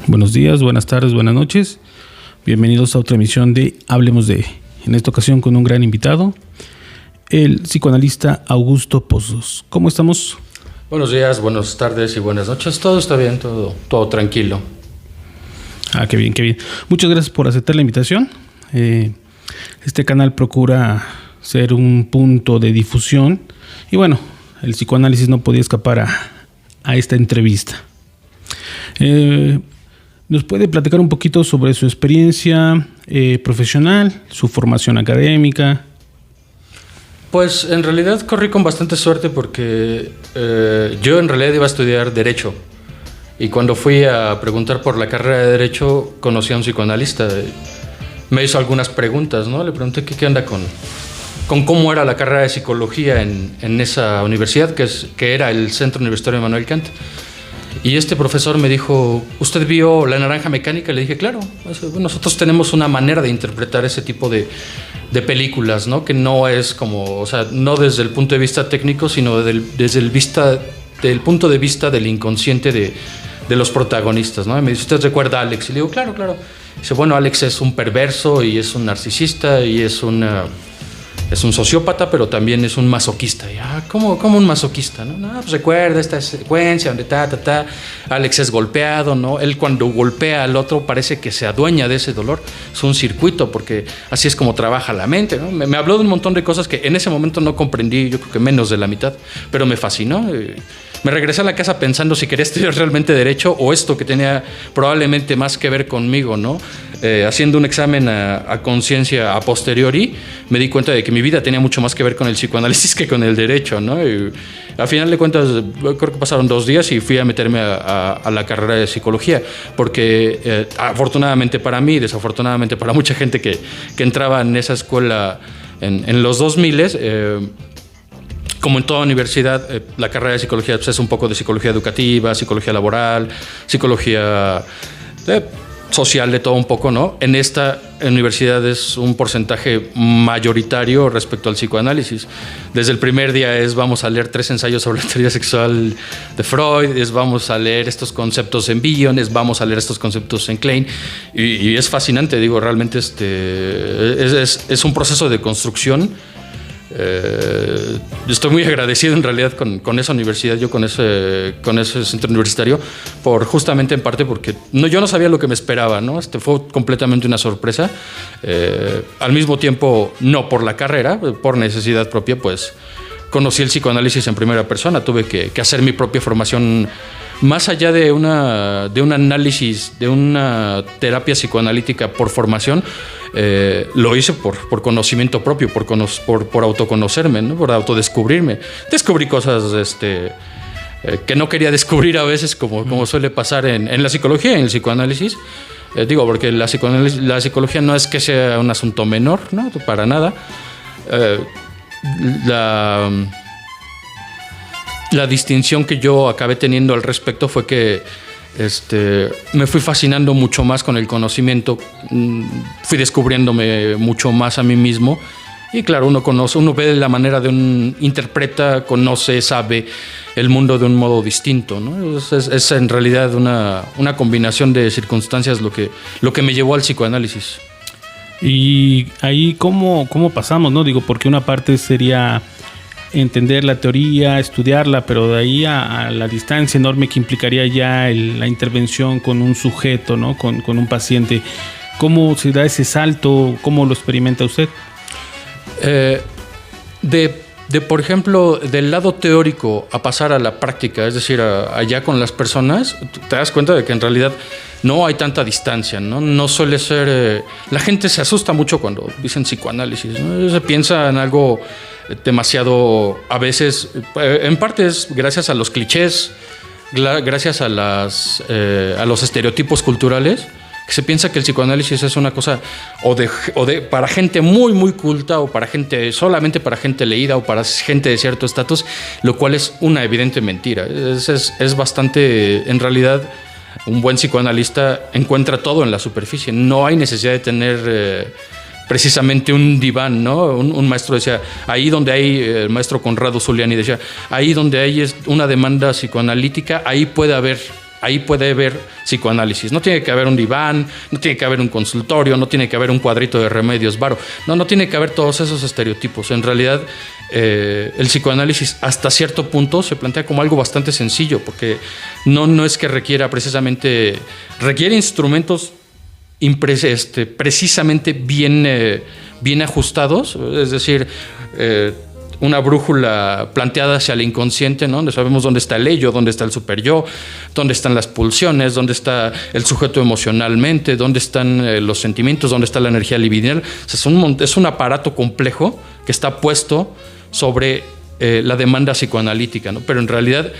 Buenos días, buenas tardes, buenas noches. Bienvenidos a otra emisión de Hablemos de. En esta ocasión con un gran invitado, el psicoanalista Augusto Pozos. ¿Cómo estamos? Buenos días, buenas tardes y buenas noches. Todo está bien, todo tranquilo. Qué bien, qué bien. Muchas gracias por aceptar la invitación. Este canal procura ser un punto de difusión y bueno, el psicoanálisis no podía escapar a esta entrevista. ¿Nos puede platicar un poquito sobre su experiencia profesional, su formación académica? Pues en realidad corrí con bastante suerte porque yo en realidad iba a estudiar Derecho. Y cuando fui a preguntar por la carrera de Derecho, conocí a un psicoanalista. Me hizo algunas preguntas, ¿no? Le pregunté qué onda con cómo era la carrera de Psicología en esa universidad, que era el Centro Universitario Immanuel Kant. Y este profesor me dijo, ¿usted vio La Naranja Mecánica? Le dije, claro, nosotros tenemos una manera de interpretar ese tipo de películas, ¿no? Que no es como, o sea, no desde el punto de vista técnico, sino desde el punto de vista del inconsciente de los protagonistas, ¿no? Y me dice, ¿usted recuerda a Alex? Y le digo, claro. Dice, bueno, Alex es un perverso y es un narcisista y es un sociópata, pero también es un masoquista. Y, ¿cómo un masoquista? No, pues recuerda esta secuencia donde Alex es golpeado, ¿no? Él cuando golpea al otro parece que se adueña de ese dolor. Es un circuito, porque así es como trabaja la mente, ¿no? Me habló de un montón de cosas que en ese momento no comprendí, yo creo que menos de la mitad, pero me fascinó. Me regresé a la casa pensando si quería estudiar realmente Derecho o esto que tenía probablemente más que ver conmigo, ¿no? Haciendo un examen a conciencia a posteriori, me di cuenta de que mi vida tenía mucho más que ver con el psicoanálisis que con el Derecho, ¿no? Y al final de cuentas, creo que pasaron 2 días y fui a meterme a la carrera de Psicología, porque afortunadamente para mí, desafortunadamente para mucha gente que entraba en esa escuela en los 2000, como en toda universidad, la carrera de psicología pues, es un poco de psicología educativa, psicología laboral, psicología social, de todo un poco, ¿no? En esta universidad es un porcentaje mayoritario respecto al psicoanálisis. Desde el primer día vamos a leer 3 ensayos sobre la teoría sexual de Freud, vamos a leer estos conceptos en Bion, vamos a leer estos conceptos en Klein, y es fascinante, digo, realmente es un proceso de construcción. Estoy muy agradecido en realidad con esa universidad, con ese centro universitario, justamente en parte porque yo no sabía lo que me esperaba, ¿no? Fue completamente una sorpresa. Al mismo tiempo, no por la carrera, por necesidad propia, pues conocí el psicoanálisis en primera persona. Tuve que hacer mi propia formación. Más allá de un análisis, de una terapia psicoanalítica por formación, lo hice por conocimiento propio, por autoconocerme, ¿no? Por autodescubrirme. Descubrí cosas que no quería descubrir a veces, como suele pasar en la psicología y en el psicoanálisis. Digo, porque la psicología no es que sea un asunto menor, ¿no? Para nada. La distinción que yo acabé teniendo al respecto fue que me fui fascinando mucho más con el conocimiento, fui descubriéndome mucho más a mí mismo y claro, uno ve la manera interpreta, conoce, sabe el mundo de un modo distinto, ¿no? Es en realidad una combinación de circunstancias lo que me llevó al psicoanálisis. Y ahí cómo pasamos, ¿no? Digo, porque una parte sería entender la teoría, estudiarla, pero de ahí a la distancia enorme que implicaría ya la intervención con un sujeto, ¿no? Con un paciente. ¿Cómo se da ese salto? ¿Cómo lo experimenta usted? Por ejemplo, del lado teórico a pasar a la práctica, es decir, allá con las personas, te das cuenta de que en realidad no hay tanta distancia, ¿no? No suele ser... la gente se asusta mucho cuando dicen psicoanálisis, ¿no? Se piensa en algo demasiado, a veces, en parte es gracias a los clichés, gracias a los estereotipos culturales, que se piensa que el psicoanálisis es una cosa o de para gente muy, muy culta, o solamente para gente leída, o para gente de cierto estatus, lo cual es una evidente mentira. Es bastante, en realidad, un buen psicoanalista encuentra todo en la superficie. No hay necesidad de tener precisamente un diván, ¿no? Un maestro decía, ahí donde hay, el maestro Conrado Zuliani decía, ahí donde hay una demanda psicoanalítica, ahí puede haber psicoanálisis. No tiene que haber un diván, no tiene que haber un consultorio, no tiene que haber un cuadrito de remedios varo. No tiene que haber todos esos estereotipos. En realidad, el psicoanálisis hasta cierto punto se plantea como algo bastante sencillo, porque no es que requiere instrumentos precisamente bien ajustados, es decir, una brújula planteada hacia el inconsciente, ¿no? Donde sabemos dónde está el ello, dónde está el superyo, dónde están las pulsiones, dónde está el sujeto emocionalmente, dónde están los sentimientos, dónde está la energía libidinal. O sea, es un aparato complejo que está puesto sobre la demanda psicoanalítica, ¿no? Pero en realidad,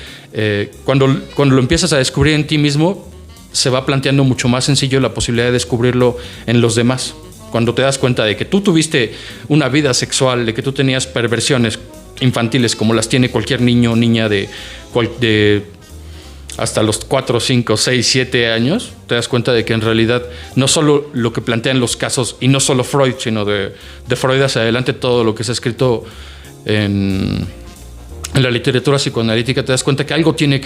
cuando lo empiezas a descubrir en ti mismo, se va planteando mucho más sencillo la posibilidad de descubrirlo en los demás. Cuando te das cuenta de que tú tuviste una vida sexual, de que tú tenías perversiones infantiles como las tiene cualquier niño o niña de hasta los 4, 5, 6, 7 años, te das cuenta de que en realidad no solo lo que plantean los casos, y no solo Freud, sino de Freud hacia adelante, todo lo que se ha escrito en la literatura psicoanalítica, te das cuenta que algo tienes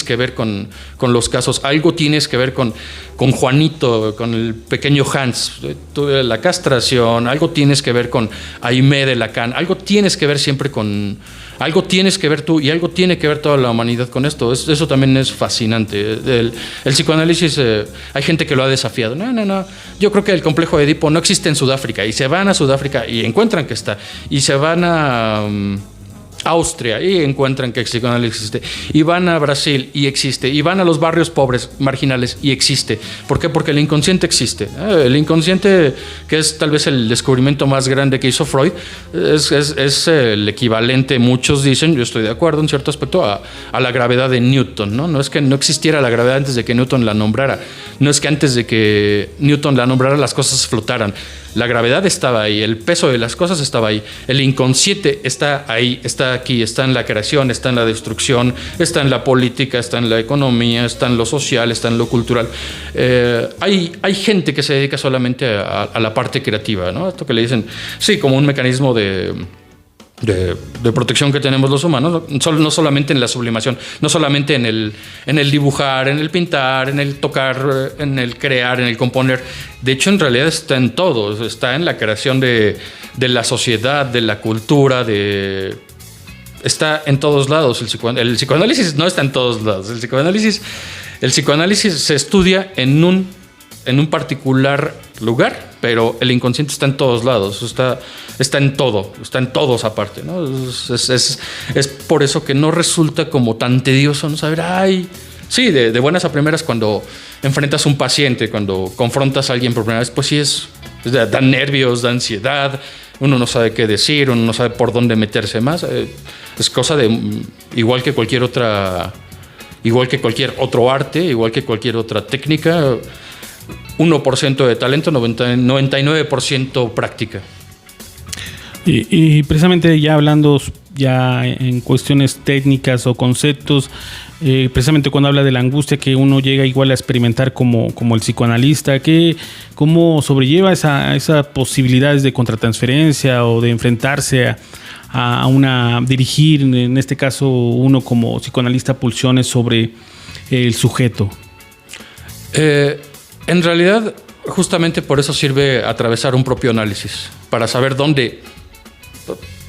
que ver con los casos, algo tienes que ver con Juanito, con el pequeño Hans, la castración, algo tienes que ver con Aimé de Lacan, algo tienes que ver algo tienes que ver tú, y algo tiene que ver toda la humanidad con esto. Eso también es fascinante. El psicoanálisis, hay gente que lo ha desafiado. No, yo creo que el complejo de Edipo no existe en Sudáfrica, y se van a Sudáfrica y encuentran que está, y se van a Austria y encuentran que el psicoanálisis existe, y van a Brasil y existe, y van a los barrios pobres, marginales, y existe. ¿Por qué? Porque el inconsciente existe. El inconsciente, que es tal vez el descubrimiento más grande que hizo Freud, es el equivalente, muchos dicen, yo estoy de acuerdo en cierto aspecto, a la gravedad de Newton, ¿no? No es que no existiera la gravedad antes de que Newton la nombrara, no es que antes de que Newton la nombrara las cosas flotaran. La gravedad estaba ahí, el peso de las cosas estaba ahí, el inconsciente está ahí, está aquí, está en la creación, está en la destrucción, está en la política, está en la economía, está en lo social, está en lo cultural. Hay gente que se dedica solamente a la parte creativa, ¿no? Esto que le dicen, sí, como un mecanismo de protección que tenemos los humanos, no solamente en la sublimación, no solamente en el dibujar, en el pintar, en el tocar, en el crear, en el componer. De hecho, en realidad está en todo, está en la creación de la sociedad, de la cultura, está en todos lados. El psicoanálisis no está en todos lados. El psicoanálisis se estudia en un particular lugar, pero el inconsciente está en todos lados, está en todo, está en todos aparte, ¿no? Es por eso que no resulta como tan tedioso, ¿no? Saber, sí, de buenas a primeras, cuando enfrentas a un paciente, cuando confrontas a alguien por primera vez, pues sí da nervios, da ansiedad, uno no sabe qué decir, uno no sabe por dónde meterse más. Es cosa igual que cualquier otro arte, igual que cualquier otra técnica. 1% de talento, 99% práctica. Y precisamente ya hablando ya en cuestiones técnicas o conceptos, precisamente cuando habla de la angustia que uno llega igual a experimentar como el psicoanalista, ¿cómo sobrelleva esas posibilidades de contratransferencia o de enfrentarse a dirigir, en este caso uno como psicoanalista, pulsiones sobre el sujeto? En realidad, justamente por eso sirve atravesar un propio análisis, para saber dónde,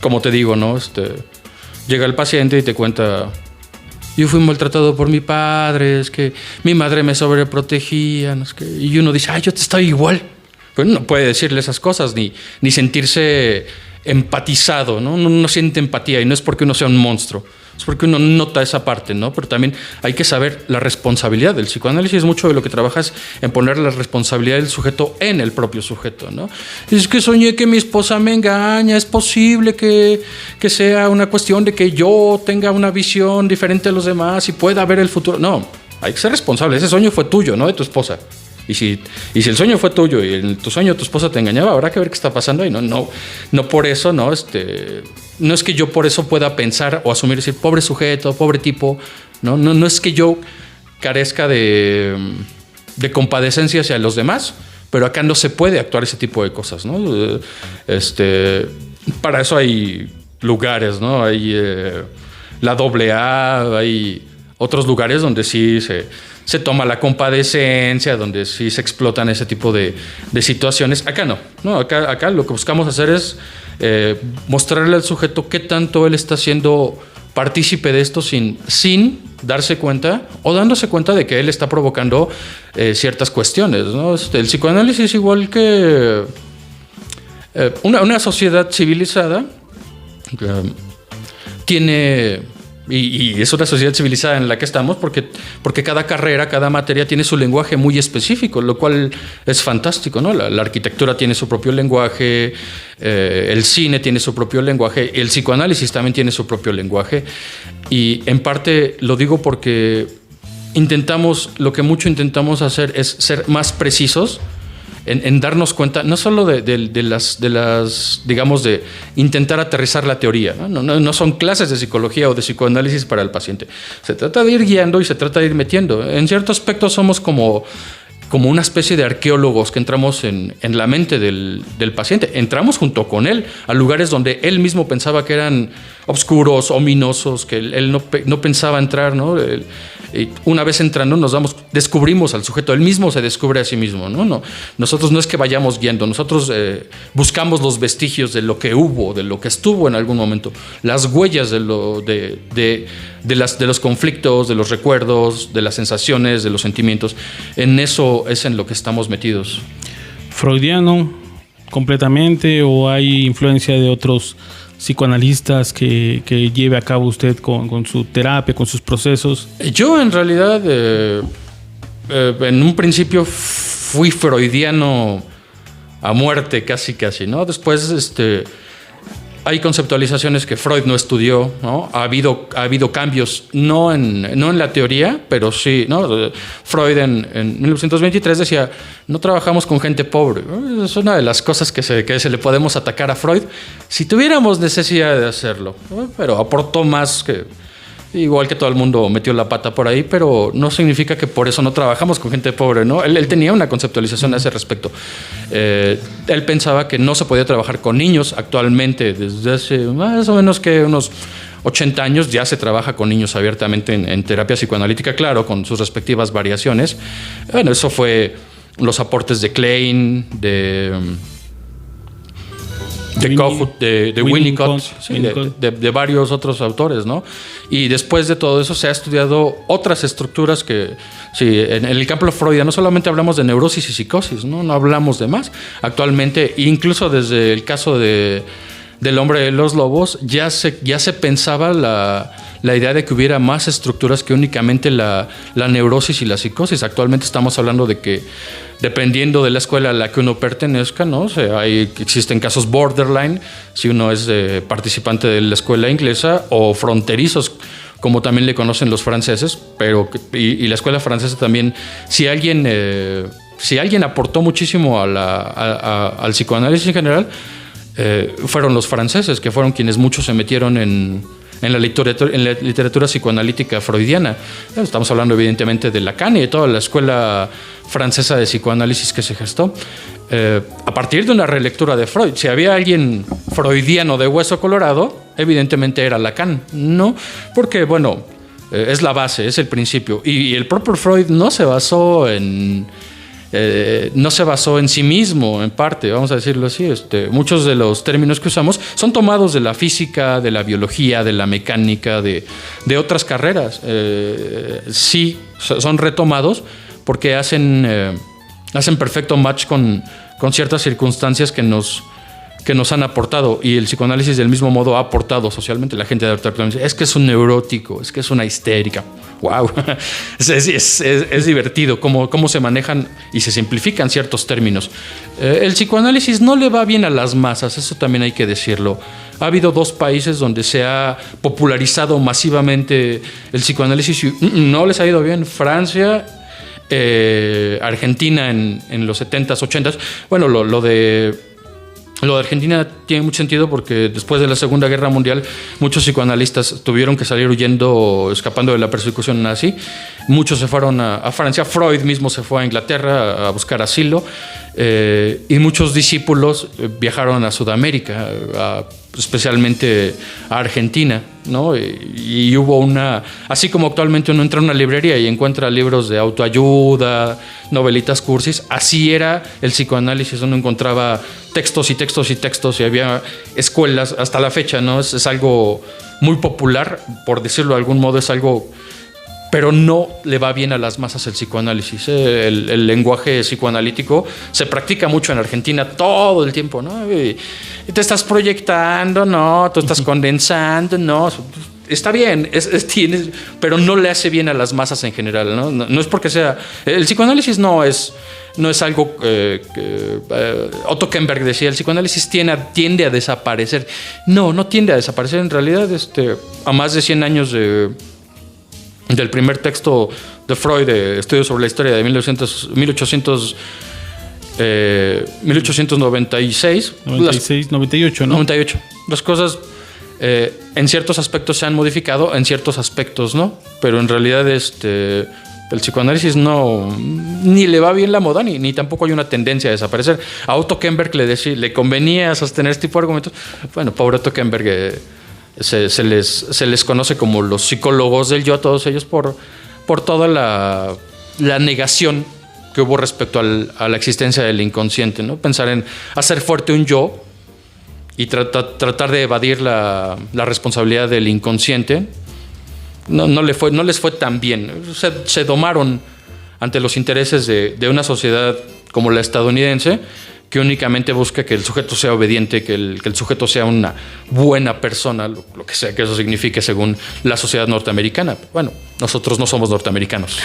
como te digo, ¿no? Llega el paciente y te cuenta, yo fui maltratado por mi padre, es que mi madre me sobreprotegía, ¿no? Y uno dice, yo te estoy igual. Pues no puede decirle esas cosas, ni sentirse empatizado, ¿no? Uno no siente empatía, y no es porque uno sea un monstruo, es porque uno nota esa parte, ¿no? Pero también hay que saber la responsabilidad. Del psicoanálisis, mucho de lo que trabajas en poner la responsabilidad del sujeto en el propio sujeto, ¿no? Es que soñé que mi esposa me engaña, es posible que sea una cuestión de que yo tenga una visión diferente a los demás y pueda ver el futuro. No, hay que ser responsable, ese sueño fue tuyo, no de tu esposa. Y si el sueño fue tuyo y en tu sueño tu esposa te engañaba, habrá que ver qué está pasando ahí. No por eso, no es que yo por eso pueda pensar o asumir, decir, pobre sujeto, pobre tipo. No es que yo carezca de compadecencia hacia los demás, pero acá no se puede actuar ese tipo de cosas, ¿no? Para eso hay lugares, ¿no? Hay la AA, hay otros lugares donde sí se toma la compadecencia, donde sí se explotan ese tipo de situaciones. Acá no. Acá lo que buscamos hacer es mostrarle al sujeto qué tanto él está siendo partícipe de esto sin darse cuenta o dándose cuenta de que él está provocando ciertas cuestiones, ¿no? El psicoanálisis, igual que una sociedad civilizada, tiene, y es una sociedad civilizada en la que estamos porque cada carrera, cada materia tiene su lenguaje muy específico, lo cual es fantástico, ¿no? La arquitectura tiene su propio lenguaje, el cine tiene su propio lenguaje, el psicoanálisis también tiene su propio lenguaje, y en parte lo digo porque lo que mucho intentamos hacer es ser más precisos en darnos cuenta, no solo de las, digamos, de intentar aterrizar la teoría, ¿no? No son clases de psicología o de psicoanálisis para el paciente. Se trata de ir guiando y se trata de ir metiendo. En cierto aspecto somos como una especie de arqueólogos que entramos en la mente del paciente. Entramos junto con él a lugares donde él mismo pensaba que eran oscuros, ominosos, que él no pensaba entrar, ¿no? Y una vez entrando descubrimos al sujeto, él mismo se descubre a sí mismo, ¿no? Nosotros no es que vayamos guiando, nosotros buscamos los vestigios de lo que hubo, de lo que estuvo en algún momento, las huellas de los conflictos, de los recuerdos, de las sensaciones, de los sentimientos. En eso es en lo que estamos metidos. ¿Freudiano completamente o hay influencia de otros psicoanalistas que lleve a cabo usted con su terapia, con sus procesos? Yo en realidad en un principio fui freudiano a muerte, casi, ¿no? Después hay conceptualizaciones que Freud no estudió, ¿no? Ha habido cambios, no en la teoría, pero sí, ¿no? Freud en 1923 decía, no trabajamos con gente pobre. Es una de las cosas que se le podemos atacar a Freud si tuviéramos necesidad de hacerlo, ¿no? Pero aportó más que... Igual que todo el mundo metió la pata por ahí, pero no significa que por eso no trabajamos con gente pobre, ¿no? Él tenía una conceptualización a ese respecto. Él pensaba que no se podía trabajar con niños. Actualmente, desde hace más o menos que unos 80 años, ya se trabaja con niños abiertamente en terapia psicoanalítica, claro, con sus respectivas variaciones. Bueno, eso fue los aportes de Klein, de Kohut, de Winnicott, sí, de varios otros autores, ¿no? Y después de todo eso se ha estudiado otras estructuras que, sí, en el campo freudiano solamente hablamos de neurosis y psicosis, no hablamos de más. Actualmente, incluso desde el caso del hombre de los lobos, ya se pensaba la idea de que hubiera más estructuras que únicamente la neurosis y la psicosis. Actualmente estamos hablando de que dependiendo de la escuela a la que uno pertenezca, ¿no? O sea, existen casos borderline, si uno es participante de la escuela inglesa, o fronterizos, como también le conocen los franceses, y la escuela francesa también. Si alguien aportó muchísimo al psicoanálisis en general, fueron los franceses, que fueron quienes muchos se metieron en la literatura psicoanalítica freudiana. Estamos hablando evidentemente de Lacan y de toda la escuela francesa de psicoanálisis que se gestó a partir de una relectura de Freud. Si había alguien freudiano de hueso colorado, evidentemente era Lacan, ¿no? Porque, bueno, es la base, es el principio. Y el propio Freud no se basó en sí mismo, en parte, vamos a decirlo así. Muchos de los términos que usamos son tomados de la física, de la biología, de la mecánica, de otras carreras. Sí, son retomados porque hacen perfecto match con ciertas circunstancias que nos han aportado, y el psicoanálisis del mismo modo ha aportado socialmente. La gente de ahorita dice, es que es un neurótico, es que es una histérica. ¡Wow! Es divertido cómo se manejan y se simplifican ciertos términos. El psicoanálisis no le va bien a las masas, eso también hay que decirlo. Ha habido 2 países donde se ha popularizado masivamente el psicoanálisis y no les ha ido bien: Francia Argentina en los 70s, 80s. Bueno, lo de Argentina tiene mucho sentido porque después de la Segunda Guerra Mundial muchos psicoanalistas tuvieron que salir huyendo, escapando de la persecución nazi. Muchos se fueron a Francia. Freud mismo se fue a Inglaterra a buscar asilo. Y muchos discípulos viajaron a Sudamérica, especialmente a Argentina, ¿no? Y hubo así como actualmente uno entra a una librería y encuentra libros de autoayuda, novelitas cursis, así era el psicoanálisis. Uno encontraba textos y textos y textos, y había escuelas hasta la fecha, ¿no? Es algo muy popular, por decirlo de algún modo, es algo... Pero no le va bien a las masas el psicoanálisis. El lenguaje psicoanalítico se practica mucho en Argentina todo el tiempo, ¿no? Y te estás proyectando, ¿no? Tú estás condensando, ¿no? Está bien, pero no le hace bien a las masas en general, ¿no? No es porque sea... El psicoanálisis no es algo... Otto Kemberg decía, el psicoanálisis tiende a desaparecer. No tiende a desaparecer. En realidad, a más de 100 años del primer texto de Freud, de Estudios sobre la Historia de 1896. 98, ¿no? 98. Las cosas en ciertos aspectos se han modificado, en ciertos aspectos no. Pero en realidad el psicoanálisis ni le va bien la moda, ni tampoco hay una tendencia a desaparecer. A Otto Kemberg le convenía sostener este tipo de argumentos. Bueno, pobre Otto Kemberg... Se les conoce como los psicólogos del yo a todos ellos por toda la negación que hubo respecto a la existencia del inconsciente, ¿no? Pensar en hacer fuerte un yo y tratar de evadir la responsabilidad del inconsciente no les fue tan bien. Se domaron ante los intereses de una sociedad como la estadounidense, que únicamente busca que el sujeto sea obediente, que el sujeto sea una buena persona, lo que sea que eso signifique según la sociedad norteamericana. Bueno, nosotros no somos norteamericanos.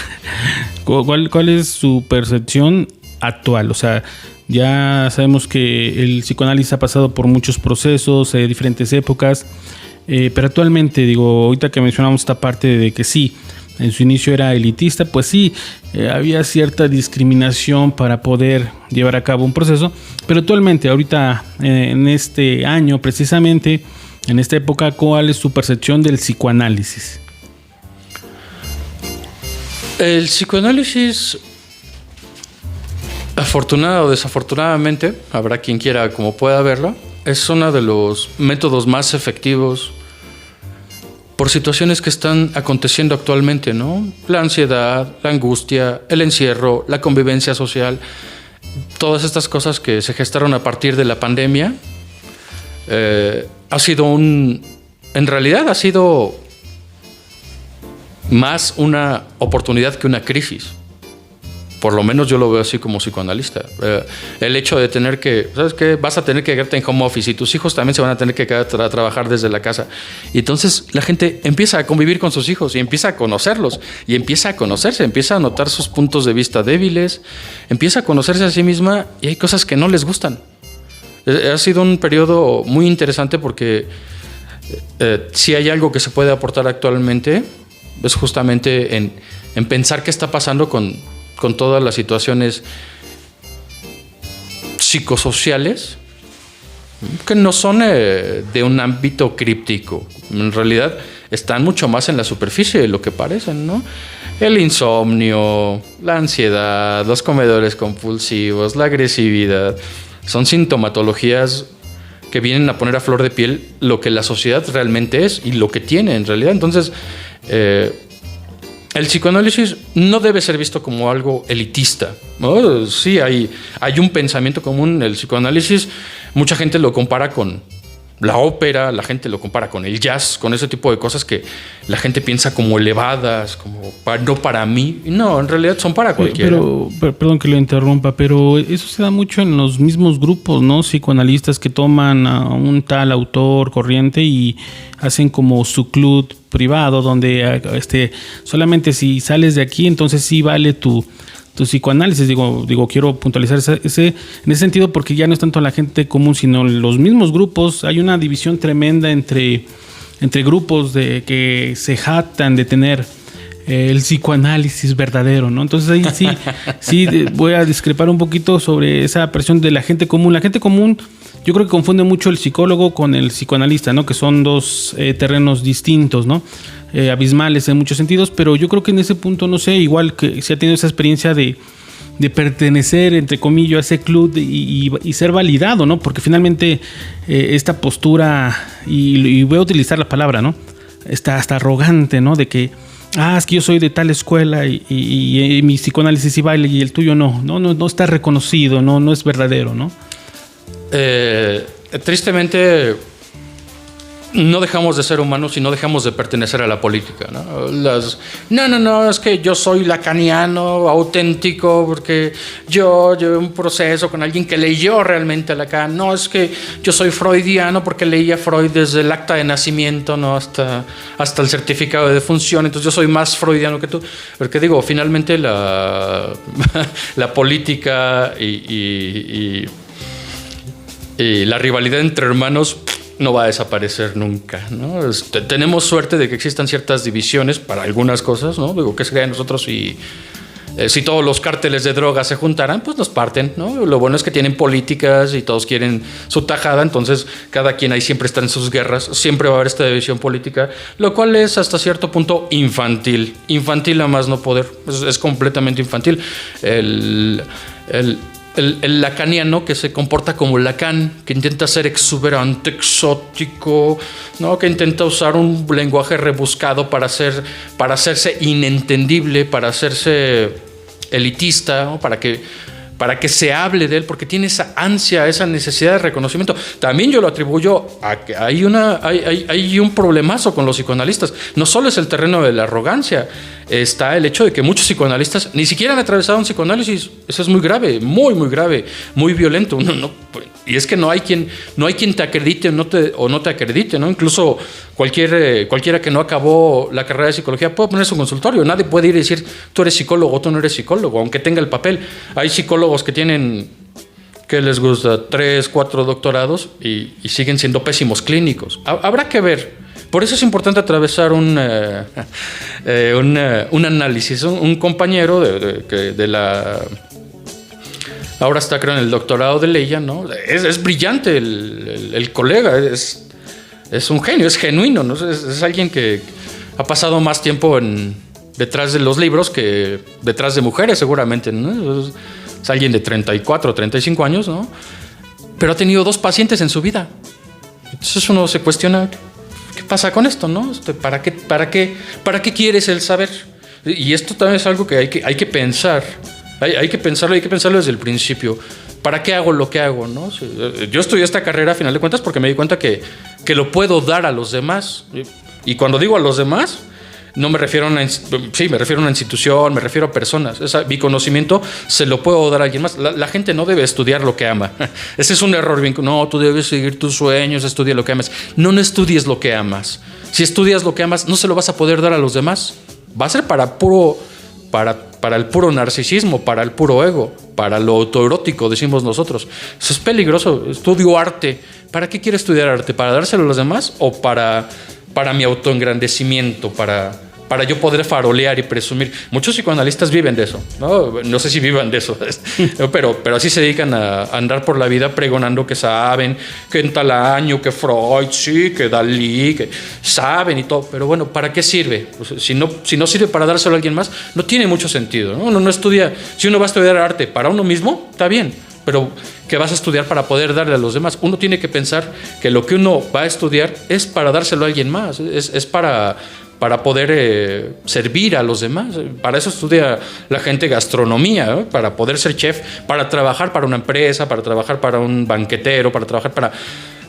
¿Cuál es su percepción actual? O sea, ya sabemos que el psicoanálisis ha pasado por muchos procesos, diferentes épocas, pero actualmente, ahorita que mencionamos esta parte de que sí, en su inicio era elitista, pues sí, había cierta discriminación para poder llevar a cabo un proceso, pero actualmente, ahorita, en este año precisamente, en esta época, ¿cuál es su percepción del psicoanálisis? El psicoanálisis, afortunado o desafortunadamente, habrá quien quiera como pueda verlo, es uno de los métodos más efectivos por situaciones que están aconteciendo actualmente, ¿no? La ansiedad, la angustia, el encierro, la convivencia social, todas estas cosas que se gestaron a partir de la pandemia, en realidad ha sido más una oportunidad que una crisis. Por lo menos yo lo veo así como psicoanalista. El hecho de tener que, ¿sabes qué? Vas a tener que quedarte en home office y tus hijos también se van a tener que quedar a trabajar desde la casa. Y entonces la gente empieza a convivir con sus hijos y empieza a conocerlos y empieza a conocerse, empieza a notar sus puntos de vista débiles, empieza a conocerse a sí misma y hay cosas que no les gustan. Ha sido un periodo muy interesante porque si hay algo que se puede aportar actualmente es justamente en pensar qué está pasando con todas las situaciones psicosociales que no son de un ámbito críptico. En realidad están mucho más en la superficie de lo que parecen, ¿no? El insomnio, la ansiedad, los comedores compulsivos, la agresividad, son sintomatologías que vienen a poner a flor de piel lo que la sociedad realmente es y lo que tiene en realidad. Entonces, el psicoanálisis no debe ser visto como algo elitista, ¿no? Sí, hay un pensamiento común. El psicoanálisis, mucha gente lo compara con la ópera, la gente lo compara con el jazz, con ese tipo de cosas que la gente piensa como elevadas, como no para mí. No, en realidad son para cualquiera. Pero, perdón que lo interrumpa, pero eso se da mucho en los mismos grupos, ¿no? Psicoanalistas que toman a un tal autor corriente y hacen como su club privado donde solamente si sales de aquí entonces sí vale tu psicoanálisis. Digo, quiero puntualizar en ese sentido porque ya no es tanto la gente común, sino los mismos grupos. Hay una división tremenda entre grupos de que se jactan de tener el psicoanálisis verdadero, ¿no? Entonces ahí sí voy a discrepar un poquito sobre esa presión de la gente común. La gente común, yo creo que confunde mucho el psicólogo con el psicoanalista, ¿no? Que son dos terrenos distintos, ¿no? Abismales en muchos sentidos, pero yo creo que en ese punto, no sé, igual que si ha tenido esa experiencia de pertenecer, entre comillas, a ese club y ser validado, ¿no? Porque finalmente esta postura, y voy a utilizar la palabra, ¿no? Hasta arrogante, ¿no? De que, es que yo soy de tal escuela y mi psicoanálisis sí vale y el tuyo no está reconocido, no es verdadero, ¿no? Tristemente, no dejamos de ser humanos y no dejamos de pertenecer a la política, ¿no? No, es que yo soy lacaniano, auténtico, porque yo llevé un proceso con alguien que leyó realmente a Lacan. No, es que yo soy freudiano porque leí a Freud desde el acta de nacimiento, ¿no? hasta el certificado de defunción, entonces yo soy más freudiano que tú. Porque digo, finalmente la política y la rivalidad entre hermanos no va a desaparecer nunca, ¿no? Tenemos suerte de que existan ciertas divisiones para algunas cosas, ¿no? Digo, ¿qué sería de nosotros si todos los cárteles de drogas se juntaran? Pues nos parten, ¿no? Lo bueno es que tienen políticas y todos quieren su tajada, entonces cada quien ahí siempre está en sus guerras, siempre va a haber esta división política, lo cual es hasta cierto punto infantil a más no poder, es completamente infantil. El lacaniano que se comporta como Lacan, que intenta ser exuberante, exótico, ¿no? Que intenta usar un lenguaje rebuscado para hacerse inentendible, para hacerse elitista, ¿no? Para que se hable de él, porque tiene esa ansia, esa necesidad de reconocimiento. También yo lo atribuyo a que hay un problemazo con los psicoanalistas. No solo es el terreno de la arrogancia, está el hecho de que muchos psicoanalistas ni siquiera han atravesado un psicoanálisis. Eso es muy grave, muy grave, muy violento. Y es que no hay quien te acredite o no te acredite, ¿no? Incluso cualquiera que no acabó la carrera de psicología puede poner su consultorio. Nadie puede ir y decir, tú eres psicólogo, tú no eres psicólogo, aunque tenga el papel. Hay psicólogos que tienen, ¿qué les gusta? 3, 4 doctorados y siguen siendo pésimos clínicos. Habrá que ver. Por eso es importante atravesar un análisis. Un compañero de la... Ahora está, creo, en el doctorado de Leia, ¿no? Es brillante el colega, es un genio, es genuino, ¿no? Es alguien que ha pasado más tiempo detrás de los libros que detrás de mujeres, seguramente, ¿no? Es alguien de 34, 35 años, ¿no? Pero ha tenido 2 pacientes en su vida. Entonces uno se cuestiona, ¿qué pasa con esto, no? ¿Para qué quieres el saber? Y esto también es algo que hay que pensar. Hay que pensarlo desde el principio. ¿Para qué hago lo que hago, no? Yo estudié esta carrera, a final de cuentas, porque me di cuenta que lo puedo dar a los demás. Y cuando digo a los demás, no me refiero a una institución, me refiero a personas. Mi conocimiento se lo puedo dar a alguien más. La gente no debe estudiar lo que ama. Ese es un error. No, tú debes seguir tus sueños, estudia lo que amas. No estudies lo que amas. Si estudias lo que amas, no se lo vas a poder dar a los demás. Va a ser para el puro narcisismo, para el puro ego, para lo autoerótico, decimos nosotros. Eso es peligroso. Estudio arte. ¿Para qué quiero estudiar arte? ¿Para dárselo a los demás o para mi autoengrandecimiento, para yo poder farolear y presumir? Muchos psicoanalistas viven de eso, no sé si vivan de eso, pero así se dedican a andar por la vida pregonando que saben, que en tal año, que Freud, sí, que Dalí, que saben y todo. Pero bueno, ¿para qué sirve? Pues si no sirve para dárselo a alguien más, no tiene mucho sentido, ¿no? Uno no estudia. Si uno va a estudiar arte para uno mismo, está bien, pero que vas a estudiar para poder darle a los demás. Uno tiene que pensar que lo que uno va a estudiar es para dárselo a alguien más, es para poder servir a los demás. Para eso estudia la gente gastronomía, ¿no? Para poder ser chef, para trabajar para una empresa, para trabajar para un banquetero, para trabajar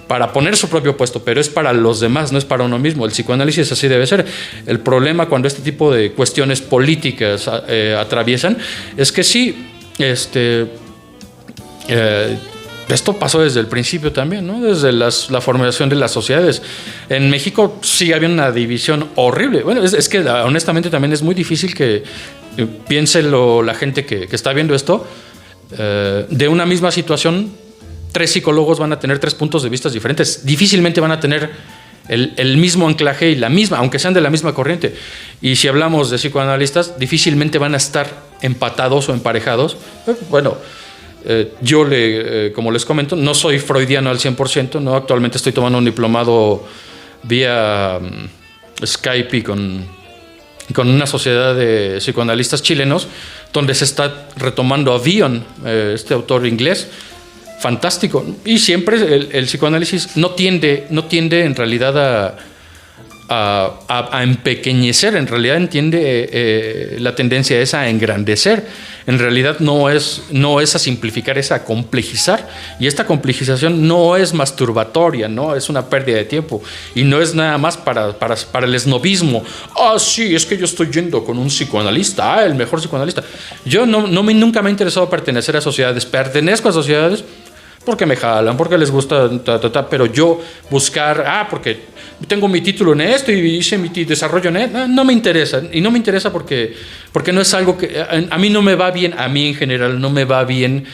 para poner su propio puesto, pero es para los demás, no es para uno mismo. El psicoanálisis así debe ser. El problema cuando este tipo de cuestiones políticas atraviesan es que sí, esto pasó desde el principio también, ¿no? Desde la formación de las sociedades. En México sí había una división horrible. Bueno, es que honestamente también es muy difícil que piense la gente que está viendo esto. De una misma situación, 3 psicólogos van a tener 3 puntos de vista diferentes. Difícilmente van a tener el mismo anclaje y la misma, aunque sean de la misma corriente. Y si hablamos de psicoanalistas, difícilmente van a estar empatados o emparejados. Bueno, yo, como les comento, no soy freudiano al 100%, ¿no? Actualmente estoy tomando un diplomado vía Skype y con una sociedad de psicoanalistas chilenos, donde se está retomando a Bion, este autor inglés, fantástico. Y siempre el psicoanálisis no tiende en realidad a empequeñecer, en realidad la tendencia es a engrandecer. En realidad no es a simplificar, es a complejizar. Y esta complejización no es masturbatoria, ¿no? Es una pérdida de tiempo. Y no es nada más para el esnobismo. Sí, es que yo estoy yendo con un psicoanalista, el mejor psicoanalista. Yo nunca me ha interesado pertenecer a sociedades. Pertenezco a sociedades porque me jalan, porque les gusta, pero yo buscar, porque tengo mi título en esto y hice mi desarrollo en esto, no me interesa. Y no me interesa porque no es algo que a mí no me va bien, a mí en general no me va bien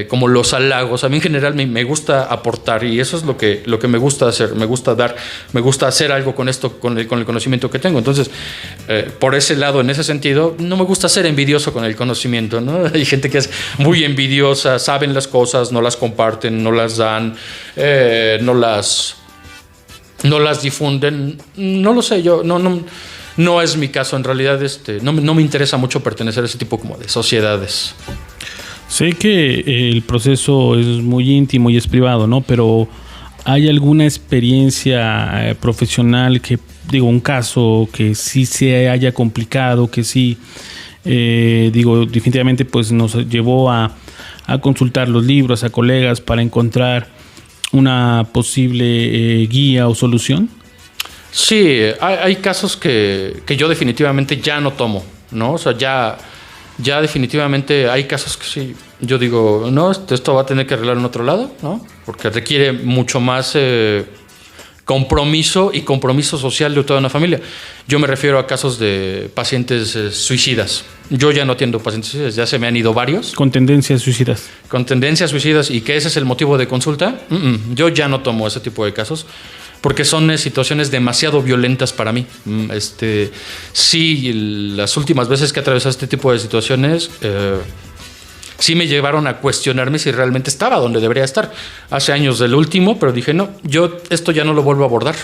como los halagos. A mí en general me gusta aportar, y eso es lo que me gusta hacer, me gusta dar, me gusta hacer algo con esto, con el conocimiento que tengo. Entonces, por ese lado, en ese sentido, no me gusta ser envidioso con el conocimiento, ¿no? Hay gente que es muy envidiosa, saben las cosas, no las comparten, no las dan, no las difunden. No lo sé, yo no es mi caso. En realidad, no me interesa mucho pertenecer a ese tipo como de sociedades. Sé que el proceso es muy íntimo y es privado, ¿no? Pero ¿hay alguna experiencia profesional un caso que sí se haya complicado, que sí, definitivamente pues nos llevó a consultar los libros, a colegas para encontrar una posible guía o solución? Sí, hay casos que yo definitivamente ya no tomo, ¿no? O sea, ya definitivamente hay casos que sí, yo digo, no, esto va a tener que arreglar en otro lado, ¿no? Porque requiere mucho más compromiso social de toda una familia. Yo me refiero a casos de pacientes suicidas. Yo ya no atiendo pacientes suicidas, ya se me han ido varios. Con tendencias suicidas. Con tendencias suicidas, y que ese es el motivo de consulta. Yo ya no tomo ese tipo de casos, porque son situaciones demasiado violentas para mí. Sí, las últimas veces que he atravesado este tipo de situaciones, sí me llevaron a cuestionarme si realmente estaba donde debería estar. Hace años del último, pero dije, no, yo esto ya no lo vuelvo a abordar.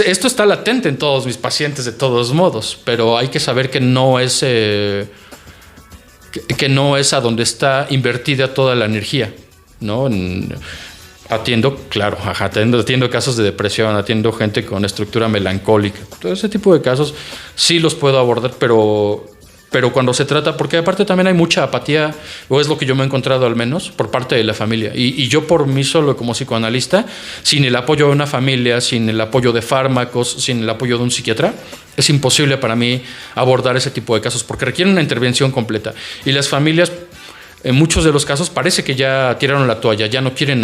Esto está latente en todos mis pacientes de todos modos, pero hay que saber que no es a donde está invertida toda la energía, ¿no? Atiendo casos de depresión, atiendo gente con estructura melancólica. Todo ese tipo de casos sí los puedo abordar, pero cuando se trata, porque aparte también hay mucha apatía, o es lo que yo me he encontrado al menos, por parte de la familia. Y yo por mí solo como psicoanalista, sin el apoyo de una familia, sin el apoyo de fármacos, sin el apoyo de un psiquiatra, es imposible para mí abordar ese tipo de casos, porque requieren una intervención completa. Y las familias, en muchos de los casos, parece que ya tiraron la toalla, ya no quieren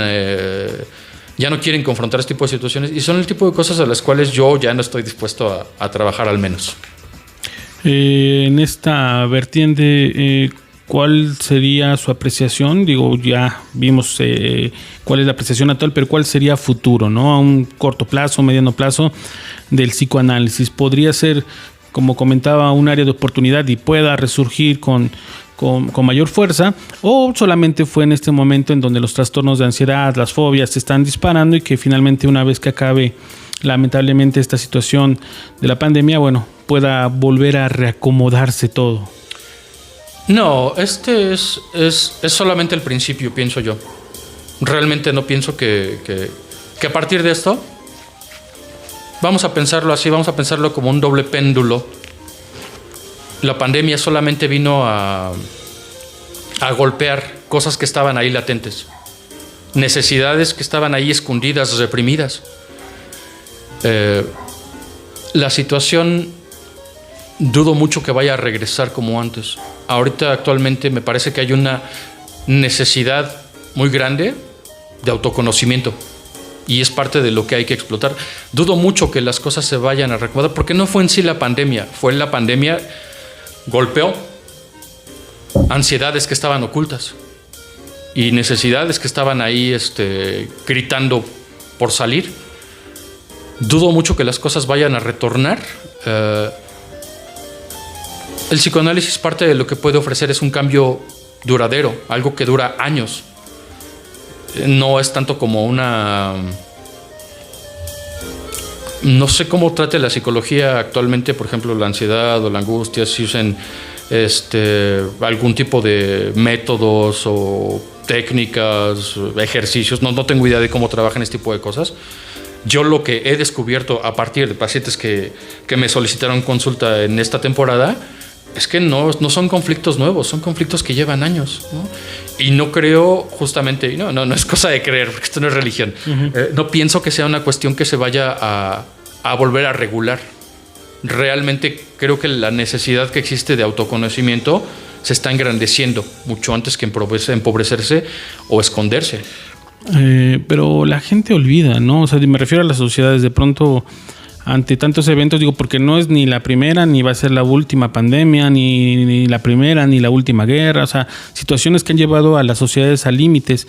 confrontar este tipo de situaciones, y son el tipo de cosas a las cuales yo ya no estoy dispuesto a trabajar, al menos. En esta vertiente, ¿cuál sería su apreciación? Ya vimos cuál es la apreciación actual, pero ¿cuál sería futuro, ¿no? A un corto plazo, mediano plazo del psicoanálisis. ¿Podría ser, como comentaba, un área de oportunidad y pueda resurgir con mayor fuerza, o solamente fue en este momento en donde los trastornos de ansiedad, las fobias se están disparando y que finalmente, una vez que acabe lamentablemente esta situación de la pandemia, pueda volver a reacomodarse todo? No, es solamente el principio, pienso yo. Realmente no pienso que a partir de esto, vamos a pensarlo así, vamos a pensarlo como un doble péndulo. La pandemia solamente vino a golpear cosas que estaban ahí latentes, necesidades que estaban ahí escondidas, reprimidas. La situación dudo mucho que vaya a regresar como antes. Ahorita, actualmente, me parece que hay una necesidad muy grande de autoconocimiento, y es parte de lo que hay que explotar. Dudo mucho que las cosas se vayan a reacomodar, porque no fue en sí la pandemia, fue la pandemia golpeó ansiedades que estaban ocultas y necesidades que estaban ahí gritando por salir. dudo mucho que las cosas vayan a retornar. El psicoanálisis, parte de lo que puede ofrecer es un cambio duradero, algo que dura años. No es tanto como una... No sé cómo trate la psicología actualmente, por ejemplo, la ansiedad o la angustia, si usen algún tipo de métodos o técnicas, ejercicios. No tengo idea de cómo trabajan este tipo de cosas. Yo lo que he descubierto a partir de pacientes que me solicitaron consulta en esta temporada es que no son conflictos nuevos, son conflictos que llevan años, ¿no? Y no creo justamente, y no es cosa de creer, porque esto no es religión. No pienso que sea una cuestión que se vaya a volver a regular. Realmente creo que la necesidad que existe de autoconocimiento se está engrandeciendo mucho antes que empobrecerse o esconderse. Pero la gente olvida, ¿no? O sea, me refiero a las sociedades. De pronto, ante tantos eventos, digo, porque no es ni la primera, ni va a ser la última pandemia, ni la primera, ni la última guerra. O sea, situaciones que han llevado a las sociedades a límites,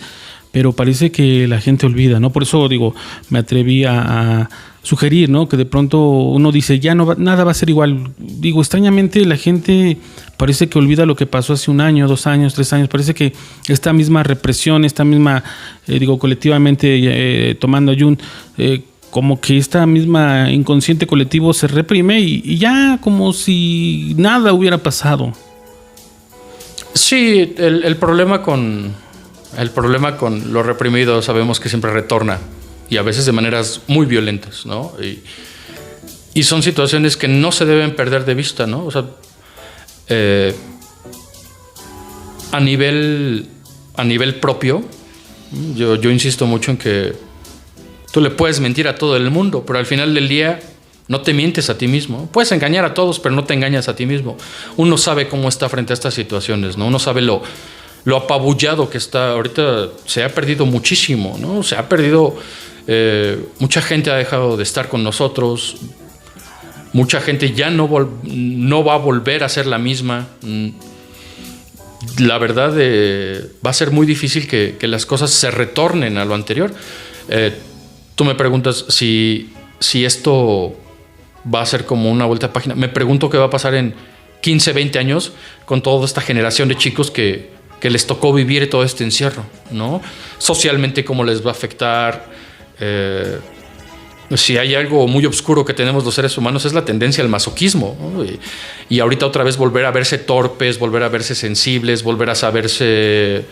pero parece que la gente olvida, ¿no? Por eso, digo, me atreví a sugerir, ¿no? Que de pronto uno dice, ya nada va a ser igual. Digo, extrañamente la gente parece que olvida lo que pasó hace 1 año, 2 años, 3 años. Parece que esta misma represión, esta misma, colectivamente, tomando Jung, como que esta misma inconsciente colectivo se reprime y ya como si nada hubiera pasado. Sí, el problema con lo reprimido sabemos que siempre retorna, y a veces de maneras muy violentas, ¿no? Y son situaciones que no se deben perder de vista, ¿no? O sea, a nivel propio, yo insisto mucho en que tú le puedes mentir a todo el mundo, pero al final del día no te mientes a ti mismo. Puedes engañar a todos, pero no te engañas a ti mismo. Uno sabe cómo está frente a estas situaciones, ¿no? Uno sabe lo apabullado que está. Ahorita se ha perdido muchísimo, ¿no? Se ha perdido... mucha gente ha dejado de estar con nosotros. Mucha gente ya no va a volver a ser la misma. La verdad, va a ser muy difícil que las cosas se retornen a lo anterior. Tú me preguntas si esto va a ser como una vuelta de página. Me pregunto qué va a pasar en 15, 20 años con toda esta generación de chicos que les tocó vivir todo este encierro, ¿no? Socialmente, cómo les va a afectar. Si hay algo muy oscuro que tenemos los seres humanos, es la tendencia al masoquismo, ¿no? Y ahorita otra vez volver a verse torpes, volver a verse sensibles, volver a saberse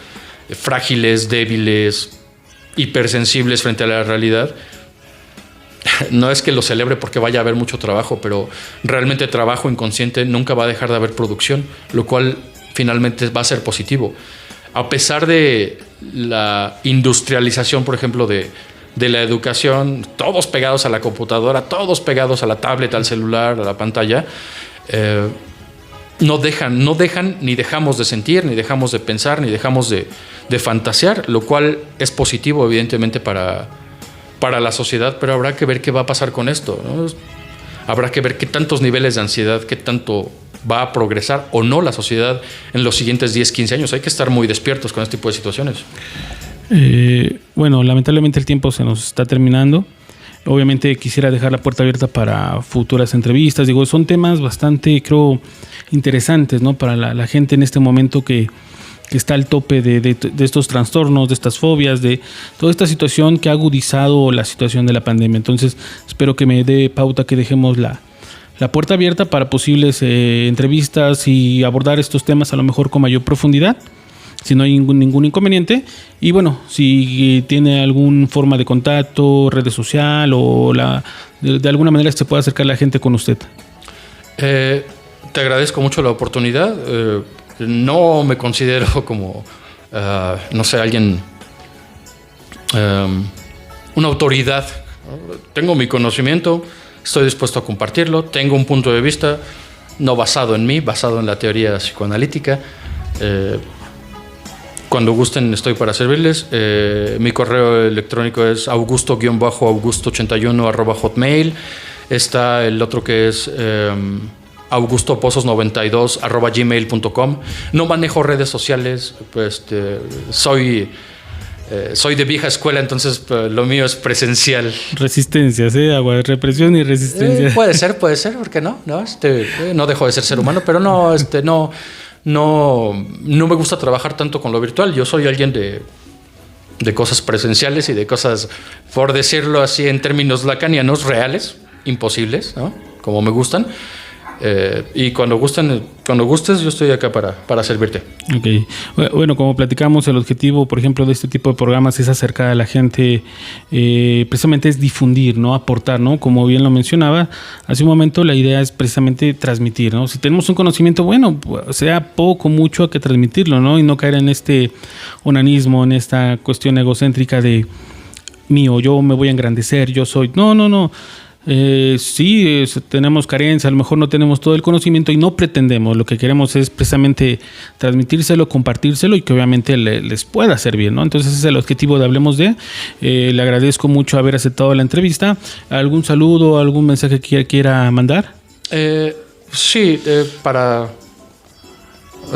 frágiles, débiles, hipersensibles frente a la realidad. No es que lo celebre porque vaya a haber mucho trabajo, pero realmente trabajo inconsciente, nunca va a dejar de haber producción, lo cual finalmente va a ser positivo. A pesar de la industrialización, por ejemplo, de la educación, todos pegados a la computadora, todos pegados a la tablet, al celular, a la pantalla, no dejan, ni dejamos de sentir, ni dejamos de pensar, ni dejamos de fantasear, lo cual es positivo, evidentemente, para la sociedad, pero habrá que ver qué va a pasar con esto, ¿no? Habrá que ver qué tantos niveles de ansiedad, qué tanto va a progresar o no la sociedad en los siguientes 10, 15 años. Hay que estar muy despiertos con este tipo de situaciones. Bueno, lamentablemente el tiempo se nos está terminando. Obviamente quisiera dejar la puerta abierta para futuras entrevistas. Digo, son temas bastante, creo, interesantes, ¿no? Para la gente en este momento que está al tope de estos trastornos, de estas fobias, de toda esta situación que ha agudizado la situación de la pandemia. Entonces, espero que me dé pauta que dejemos la puerta abierta para posibles entrevistas y abordar estos temas a lo mejor con mayor profundidad, si no hay ningún inconveniente. Y bueno, si tiene alguna forma de contacto, redes social o de alguna manera se puede acercar la gente con usted. Te agradezco mucho la oportunidad. No me considero como, no sé, alguien, una autoridad. Tengo mi conocimiento, estoy dispuesto a compartirlo, tengo un punto de vista no basado en mí, basado en la teoría psicoanalítica. Cuando gusten estoy para servirles. Mi correo electrónico es augusto-augusto81@hotmail. Está el otro que es augustopozos92@gmail.com. No manejo redes sociales, pues soy soy de vieja escuela, entonces lo mío es presencial. Resistencias, agua, represión y resistencia. Puede ser, ¿por qué no? No dejo de ser humano, pero no me gusta trabajar tanto con lo virtual. Yo soy alguien de cosas presenciales y de cosas, por decirlo así, en términos lacanianos, reales, imposibles, ¿no? Como me gustan. Y cuando gustes, yo estoy acá para servirte. Okay. Bueno, como platicamos, el objetivo, por ejemplo, de este tipo de programas es acercar a la gente, precisamente es difundir, ¿no? Aportar, ¿no? Como bien lo mencionaba hace un momento, la idea es precisamente transmitir, ¿no? Si tenemos un conocimiento, bueno, sea poco, mucho, hay que transmitirlo, ¿no? Y no caer en este onanismo, en esta cuestión egocéntrica de mío, yo me voy a engrandecer, yo soy... No. Sí, tenemos carencia, a lo mejor no tenemos todo el conocimiento y no pretendemos, lo que queremos es precisamente transmitírselo, compartírselo y que obviamente les pueda servir, ¿no? Entonces ese es el objetivo de Hablemos de. Le agradezco mucho haber aceptado la entrevista. ¿Algún saludo, algún mensaje que quiera mandar? Sí, para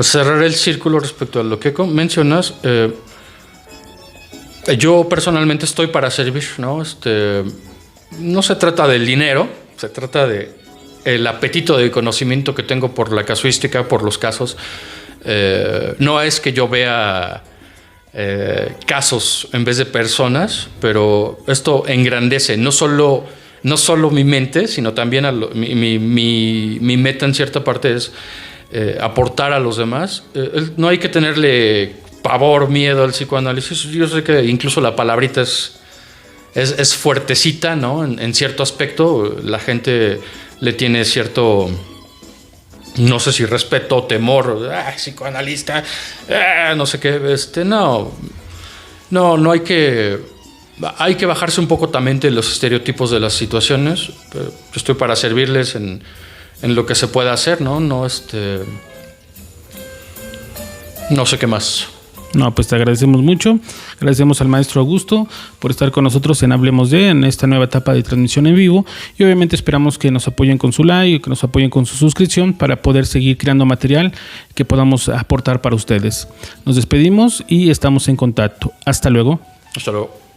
cerrar el círculo respecto a lo que mencionas, yo personalmente estoy para servir, ¿no? No se trata del dinero, se trata de el apetito de conocimiento que tengo por la casuística, por los casos. No es que yo vea casos en vez de personas, pero esto engrandece no solo mi mente, sino también mi meta en cierta parte es aportar a los demás. No hay que tenerle pavor, miedo al psicoanálisis. Yo sé que incluso la palabrita es fuertecita, ¿no? En cierto aspecto, la gente le tiene cierto, no sé si respeto o temor, psicoanalista, no sé qué, no hay que bajarse un poco también de los estereotipos de las situaciones. Yo estoy para servirles en lo que se pueda hacer, ¿no? No sé qué más. No, pues te agradecemos mucho. Agradecemos al maestro Augusto por estar con nosotros en Hablemos de, en esta nueva etapa de transmisión en vivo. Y obviamente esperamos que nos apoyen con su like, que nos apoyen con su suscripción para poder seguir creando material que podamos aportar para ustedes. Nos despedimos y estamos en contacto. Hasta luego. Hasta luego.